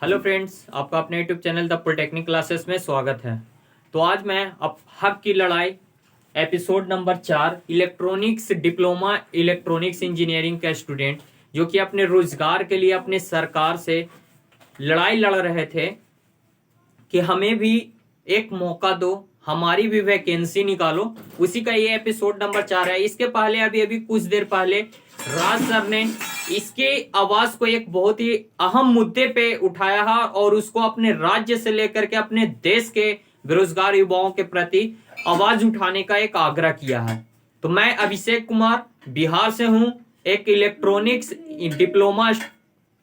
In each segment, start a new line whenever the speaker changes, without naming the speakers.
Hello friends, आपका अपने YouTube channel the polytechnic classes में स्वागत है। तो आज मैं अब हक की लड़ाई episode number 4 electronics diploma electronics engineering का स्टूडेंट जो कि अपने रोजगार के लिए अपने सरकार से लड़ाई लड़ रहे थे कि हमें भी एक मौका दो, हमारी भी वैकेंसी निकालो, उसी का ये एपिसोड नंबर 4 है। इसके पहले अभी अभी कुछ देर पहले राज सर ने इसके आवाज को एक बहुत ही अहम मुद्दे पे उठाया है और उसको अपने राज्य से लेकर के अपने देश के बेरोजगार युवाओं के प्रति आवाज उठाने का एक आग्रह किया है। तो मैं अभिषेक कुमार बिहार से हूं, एक इलेक्ट्रॉनिक्स डिप्लोमा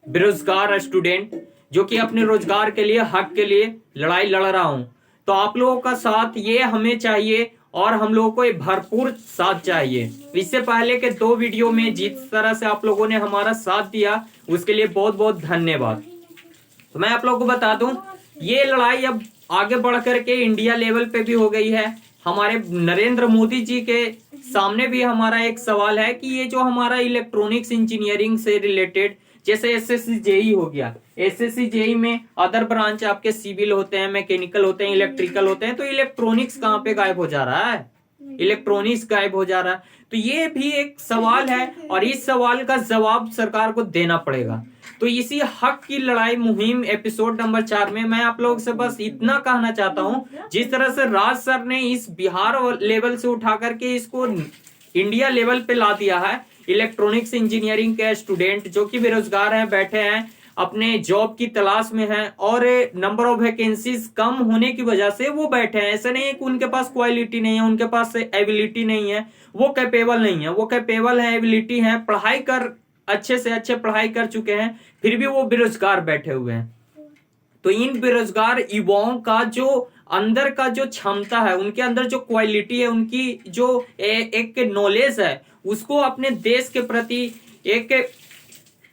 बेरोजगार स्टूडेंट जो कि अपने रोजगार के लिए, हक के लिए लड़ाई लड़ रहा हूं। तो आप लोगों का साथ ये हमें चाहिए और हम लोगों को एक भरपूर साथ चाहिए। इससे पहले के 2 वीडियो में जिस तरह से आप लोगों ने हमारा साथ दिया उसके लिए बहुत बहुत धन्यवाद। तो मैं आप लोगों को बता दूं, ये लड़ाई अब आगे बढ़ करके इंडिया लेवल पे भी हो गई है। हमारे नरेंद्र मोदी जी के सामने भी हमारा एक सवाल है कि ये जो हमारा इलेक्ट्रॉनिक्स इंजीनियरिंग से रिलेटेड, जैसे एसएससी जेई हो गया, एसएससी जेई में अदर ब्रांच आपके सिविल होते हैं, मैकेनिकल होते हैं, इलेक्ट्रिकल होते हैं, तो इलेक्ट्रॉनिक्स कहाँ पे गायब हो जा रहा है? इलेक्ट्रॉनिक्स गायब हो जा रहा है। तो ये भी एक सवाल है और इस सवाल का जवाब सरकार को देना पड़ेगा। तो इसी हक की लड़ाई मुहिम एपिसोड नंबर 4 में मैं आप लोगों से बस इतना कहना चाहता हूं, जिस तरह से राज सर ने इस बिहार लेवल से उठा करके इसको इंडिया लेवल पे ला दिया है। इलेक्ट्रॉनिक्स इंजीनियरिंग के स्टूडेंट जो कि बेरोजगार हैं, बैठे हैं, अपने जॉब की तलाश में हैं और नंबर ऑफ वैकेंसीज कम होने की वजह से वो बैठे हैं। ऐसा नहीं है कि उनके पास क्वालिटी नहीं है, उनके पास एबिलिटी नहीं है, वो कैपेबल नहीं है, वो कैपेबल है, एबिलिटी है, पढ़ाई कर अच्छे से अच्छे पढ़ाई कर चुके हैं, फिर भी वो बेरोजगार बैठे हुए हैं। तो इन बेरोजगार युवाओं का जो अंदर का जो क्षमता है, उनके अंदर जो क्वालिटी है, उनकी जो एक नॉलेज है, उसको अपने देश के प्रति एक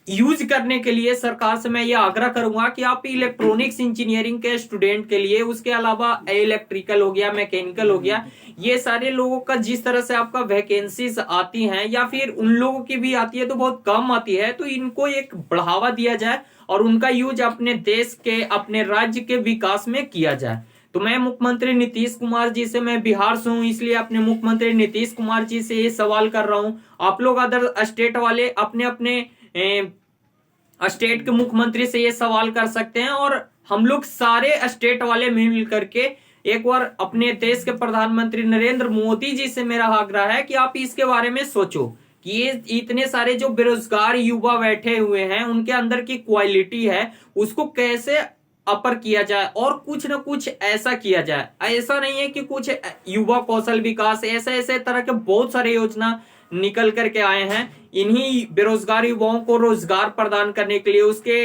यूज करने के लिए सरकार से मैं ये आग्रह करूंगा कि आप इलेक्ट्रॉनिक्स इंजीनियरिंग के स्टूडेंट के लिए, उसके अलावा इलेक्ट्रिकल हो गया, मैकेनिकल हो गया, ये सारे लोगों का जिस तरह से आपका वैकेंसीज आती हैं या फिर उन लोगों की भी आती है तो बहुत कम आती है, तो इनको एक बढ़ावा दिया जाए और उनका यूज अपने देश के, अपने राज्य के विकास में किया जाए। तो मैं मुख्यमंत्री नीतीश कुमार जी से, मैं बिहार से हूं इसलिए अपने मुख्यमंत्री नीतीश कुमार जी से ये सवाल कर रहा हूं। आप लोग अदर स्टेट वाले अपने अपने स्टेट के मुख्यमंत्री से ये सवाल कर सकते हैं और हम लोग सारे स्टेट वाले मिल करके एक बार अपने देश के प्रधानमंत्री नरेंद्र मोदी जी से मेरा आग्रह है कि आप इसके बारे में सोचो कि ये इतने सारे जो बेरोजगार युवा बैठे हुए हैं, उनके अंदर की क्वालिटी है, उसको कैसे अपर किया जाए और कुछ ना कुछ ऐसा किया जाए। ऐसा नहीं है कि कुछ युवा कौशल विकास, ऐसे ऐसे तरह के बहुत सारे योजना निकल करके आए हैं इन्हीं बेरोजगार युवाओं को रोजगार प्रदान करने के लिए, उसके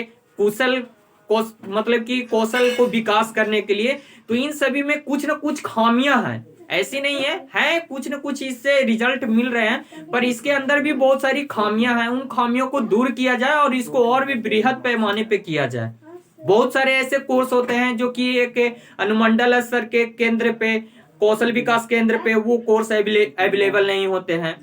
मतलब कि कौशल को विकास करने के लिए। तो इन सभी में कुछ ना कुछ खामियां हैं, ऐसी नहीं है कुछ ना कुछ इससे रिजल्ट मिल रहे हैं, पर इसके अंदर भी बहुत सारी खामियां हैं। उन खामियों को दूर किया जाए और इसको और भी बृहद पैमाने पे किया जाए। बहुत सारे ऐसे कोर्स होते हैं जो कि एक अनुमंडल स्तर के केंद्र पे, कौशल विकास केंद्र पे वो कोर्स अवेलेबल नहीं होते हैं।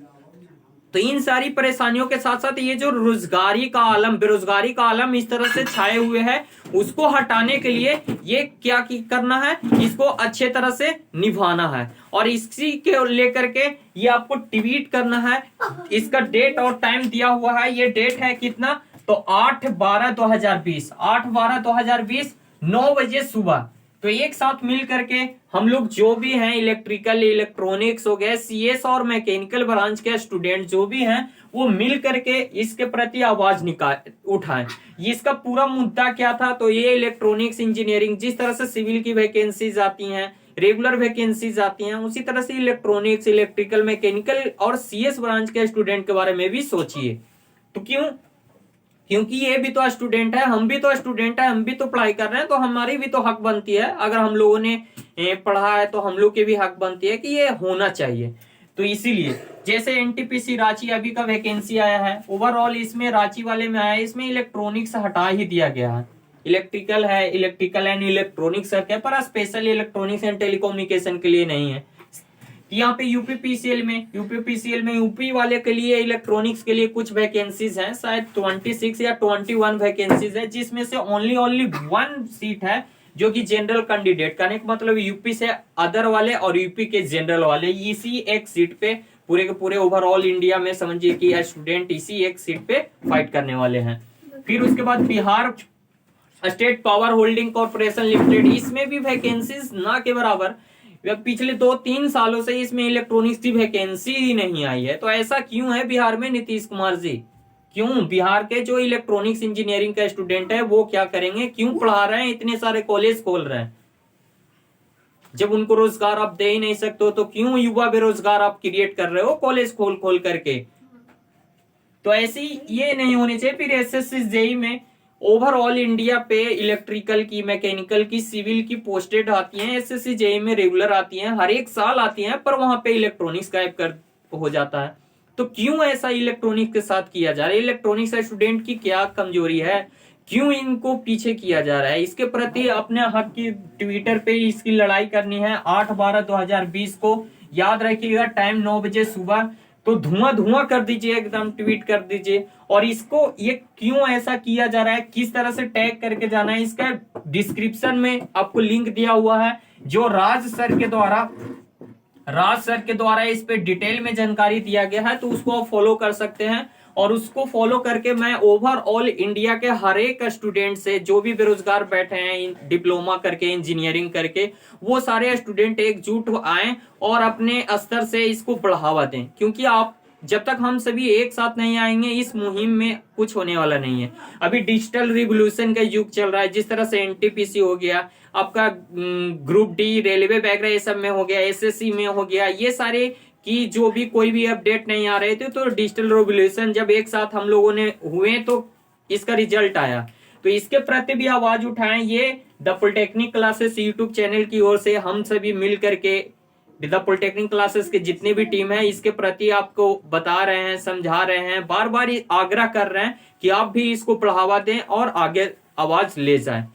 तो इन सारी परेशानियों के साथ साथ ये जो रोजगारी का आलम, बेरोजगारी का आलम इस तरह से छाए हुए है, उसको हटाने के लिए ये क्या करना है, इसको अच्छे तरह से निभाना है और इसी के लेकर के ये आपको ट्वीट करना है। इसका डेट और टाइम दिया हुआ है, ये डेट है कितना, तो 8/12/2020, 8/12/2020 9 बजे सुबह। तो एक साथ मिल करके हम लोग जो भी हैं, इलेक्ट्रिकल, इलेक्ट्रॉनिक्स हो गए, सीएस और मैकेनिकल ब्रांच के स्टूडेंट जो भी हैं, वो मिल करके इसके प्रति आवाज उठाएं। इसका पूरा मुद्दा क्या था, तो ये इलेक्ट्रॉनिक्स इंजीनियरिंग, जिस तरह से सिविल की वैकेंसीज आती हैं, रेगुलर वैकेंसीज आती हैं, उसी तरह से इलेक्ट्रॉनिक्स, इलेक्ट्रिकल, मैकेनिकल और सीएस ब्रांच के स्टूडेंट के बारे में भी सोचिए। तो क्यों? क्योंकि ये भी तो स्टूडेंट है, हम भी तो स्टूडेंट है, हम भी तो पढ़ाई कर रहे हैं, तो हमारी भी तो हक बनती है। अगर हम लोगों ने पढ़ा है तो हम लोग की भी हक बनती है कि ये होना चाहिए। तो इसीलिए जैसे एनटीपीसी रांची अभी का वैकेंसी आया है, ओवरऑल इसमें रांची वाले में आया है, इसमें इलेक्ट्रॉनिक्स हटा ही दिया गया है। इलेक्ट्रिकल है, इलेक्ट्रिकल एंड इलेक्ट्रॉनिक्स है, पर स्पेशल इलेक्ट्रॉनिक्स एंड टेलीकम्युनिकेशन के लिए नहीं है। यहाँ पे यूपीपीसीएल में यूपी वाले के लिए इलेक्ट्रॉनिक्स के लिए कुछ वैकेंसीज हैं, शायद 26 या 21 वैकेंसीज है, जिसमें से ओनली 1 सीट है जो कि जनरल कैंडिडेट का, मतलब यूपी से अदर वाले और यूपी के जनरल वाले इसी एक सीट पे पूरे के पूरे ओवरऑल इंडिया में समझिए कि स्टूडेंट इसी एक सीट पे फाइट करने वाले हैं। फिर उसके बाद Bihar state power holding corporation limited, इसमें भी वैकेंसीज ना के बराबर, पिछले 2-3 सालों से इसमें इलेक्ट्रॉनिक्स की वैकेंसी ही नहीं आई है। तो ऐसा क्यों है बिहार में नीतीश कुमार जी? क्यों बिहार के जो इलेक्ट्रॉनिक्स इंजीनियरिंग का स्टूडेंट है वो क्या करेंगे? क्यों पढ़ा रहे हैं? इतने सारे कॉलेज खोल रहे हैं, जब उनको रोजगार आप दे ही नहीं सकते हो तो क्यों युवा बेरोजगार आप क्रिएट कर रहे हो कॉलेज खोल खोल करके? तो ऐसी ये नहीं होनी चाहिए। फिर एसएससी जेई में ओवरऑल इंडिया पे इलेक्ट्रिकल की, मैकेनिकल की, सिविल की पोस्टेड आती हैं, एसएससी जेई में रेगुलर आती हैं, हर एक साल आती हैं, पर वहां पे इलेक्ट्रॉनिक्स गायब कर हो जाता है। तो क्यों ऐसा इलेक्ट्रॉनिक्स के साथ किया जा रहा है? इलेक्ट्रॉनिक्स स्टूडेंट की क्या कमजोरी है? क्यों इनको पीछे किया जा रहा है? इसके प्रति अपने हक की ट्विटर पे इसकी लड़ाई करनी है 8/12/2020 को। याद रखिएगा टाइम 9 बजे सुबह। तो धुआं धुआं कर दीजिए, एकदम ट्वीट कर दीजिए। और इसको ये क्यों ऐसा किया जा रहा है, किस तरह से टैग करके जाना है, इसका डिस्क्रिप्शन में आपको लिंक दिया हुआ है, जो राज सर के द्वारा इस पे डिटेल में जानकारी दिया गया है। तो उसको आप फॉलो कर सकते हैं, और उसको फॉलो करके मैं ओवरऑल इंडिया के हर एक स्टूडेंट से, जो भी बेरोजगार बैठे हैं डिप्लोमा करके, इंजीनियरिंग करके, वो सारे स्टूडेंट एकजुट आए और अपने स्तर से इसको बढ़ावा दें। क्योंकि आप जब तक हम सभी एक साथ नहीं आएंगे इस मुहिम में कुछ होने वाला नहीं है। अभी डिजिटल रिवोल्यूशन का युग चल रहा है, जिस तरह से एनटीपीसी हो गया, आपका ग्रुप डी रेलवे वगैरह ये सब में हो गया, एसएससी में हो गया, ये सारे कि जो भी कोई भी अपडेट नहीं आ रहे थे, तो डिजिटल रिवोल्यूशन जब एक साथ हम लोगों ने हुए तो इसका रिजल्ट आया। तो इसके प्रति भी आवाज उठाएं। ये the polytechnic classes YouTube channel की ओर से हम सभी मिल करके द पॉलिटेक्निक क्लासेस के जितने भी टीम है इसके प्रति आपको बता रहे हैं, समझा रहे हैं, बार बार आग्रह कर रहे हैं कि आप भी इसको बढ़ावा दें और आगे आवाज ले जाएं।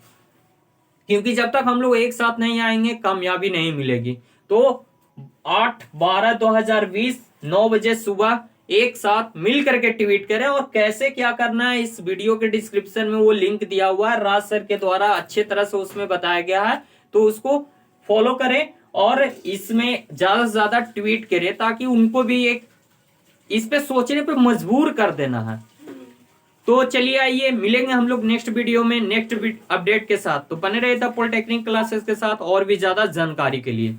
क्योंकि जब तक हम लोग एक साथ नहीं आएंगे कामयाबी नहीं मिलेगी। तो 8/12/2020 9 बजे सुबह एक साथ मिल करके ट्वीट करें। और कैसे क्या करना है इस वीडियो के डिस्क्रिप्शन में वो लिंक दिया हुआ है, राज सर के द्वारा अच्छे तरह से उसमें बताया गया है। तो उसको फॉलो करें और इसमें ज्यादा से ज्यादा ट्वीट करें, ताकि उनको भी एक इस पे सोचने पे मजबूर कर देना है। तो चलिए आइए मिलेंगे हम लोग नेक्स्ट वीडियो में नेक्स्ट अपडेट के साथ। तो बने रहे द पॉलिटेक्निक क्लासेस के साथ और भी ज्यादा जानकारी के लिए।